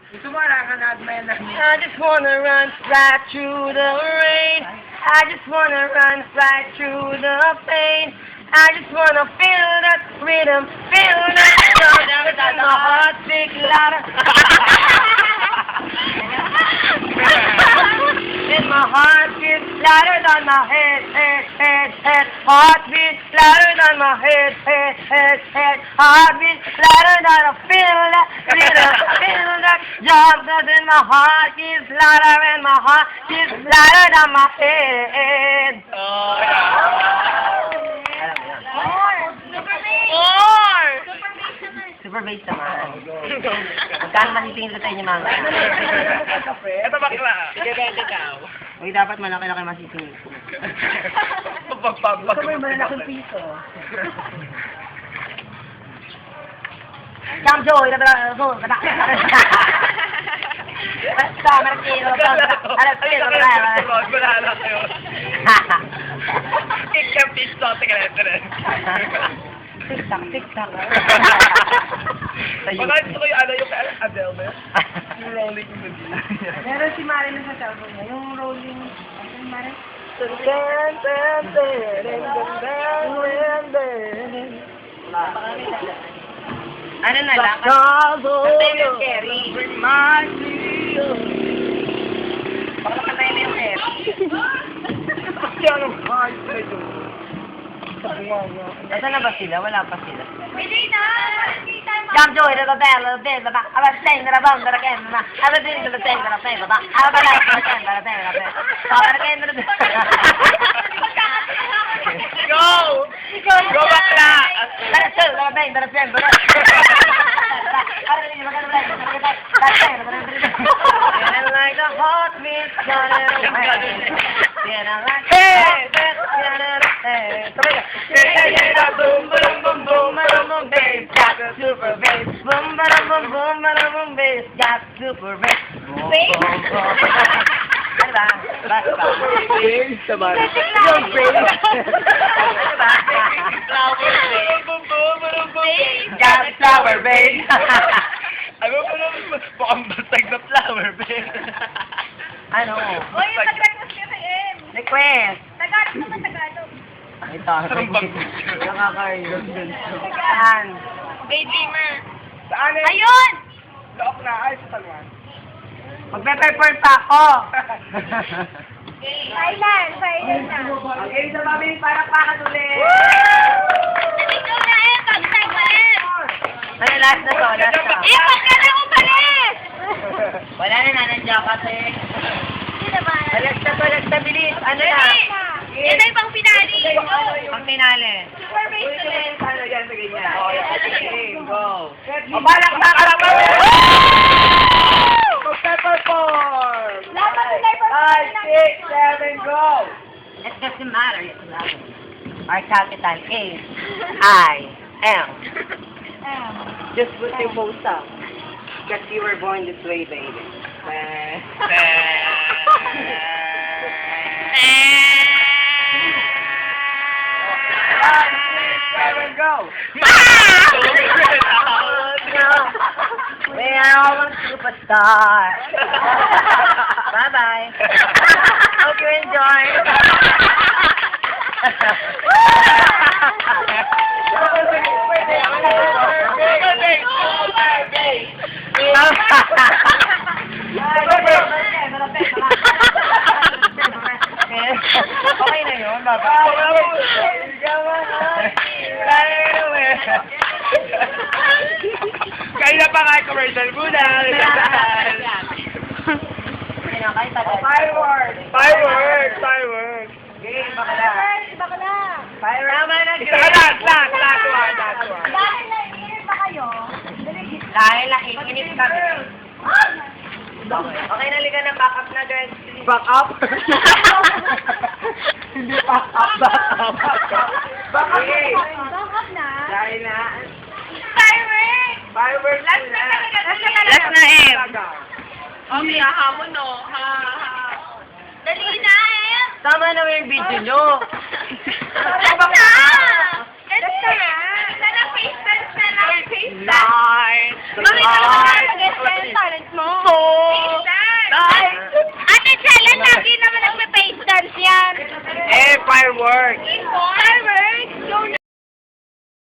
I just wanna run right through the rain. I just wanna run right through the pain. I just wanna feel that rhythm, feel that sound, and my heart beat louder. And my heart beats louder than my head. Heart beats louder than my head. Heart beats louder than I feel that rhythm, feel that jump. Then my heart beats louder and my heart beats louder than my head. Super bass naman. Magkano masisingil ko sa inyo mga Ito bakla. Ikaw. Uy, dapat malaki-laki masisingil ko. Gusto mo yung malalaking piso. Kamjo, ila so, kada. Basta, markilo. Wala kayo. Pisto, Tik-tak, tik-tak. Baka gusto ko yung yung Adele ba? Yung rolling in the deep. Meron si Mari na sa cellphone niya. Yung rolling... Ano yung Mari? Ano na lang? Basta yung Kerry. Baka kantayin na yung Kerry. Kasi anong hard na yun? Nasaan na ba sila? Wala pa sila. Pwede na! Jump joy, the bell, the bell, the back. I was saying that about the again. I was doing the same, the same, the back. I was like the same, the same, the same. So I again, the Go! Go bakla! That's it, the same, the same, the and like a hot meat, boom, boom, boom, boom, boom, bass, got the super bass. Boom, boom, boom, boom, bass, got super bass. Boom, boom, boom. Diba? Bass naman. Yung bass. Got flower bass. Ano pa naman mukhang basag na flower bass. Ano? Uy, yung pag-request niya kay Em. Request. Tagalog naman, Tagalog. Ito. Sarambang. Nakakaroon. Saan? Daydreamer. Saan eh? Ayun! Look na. Ay, sa Talwan. Magpe-prepare pa ako. Silent na. Okay, sa mami, para pakatuloy. Nandito na Em, pag-tag mo Em. Ano, last na to, last na. Pag ka na umalis! Wala na, nandiyan kasi. Hindi naman. Last na, bilis. Ano na? Yan na yung pang finale. Ang finale. Super bass ulit. Ano yan sa ganyan? Okay, go. O, balak na ka lang. Mag-perform! Laban na tayo 5, 6, 7, go! It doesn't matter. Our capital is I-M. Just put your post up. Because you were born this way, baby. 5, 6, 7, go! We are all a superstar. Bye-bye. Hope you enjoy. Okay na yun, Kaya pa nga commercial muna. Fireworks! Fireworks! Game, bakla. Bakla. Fireworks! Last one. Dahil naiinit pa kayo, Dahil nakikinig kami. Okay, naliga na back up na, girls. Back up? Hindi back up. back up na. Dahil na. Fireworks! Fireworks Last na muna. talaga. Last na, Em. Okay, hamon no. Dali na, Em. Tama na yung video nyo. Last na! Last na! Sana face dance na lang. Face dance. Nice! Mami, talaga mag-guess na yung talent mo. teamwork. Teamwork.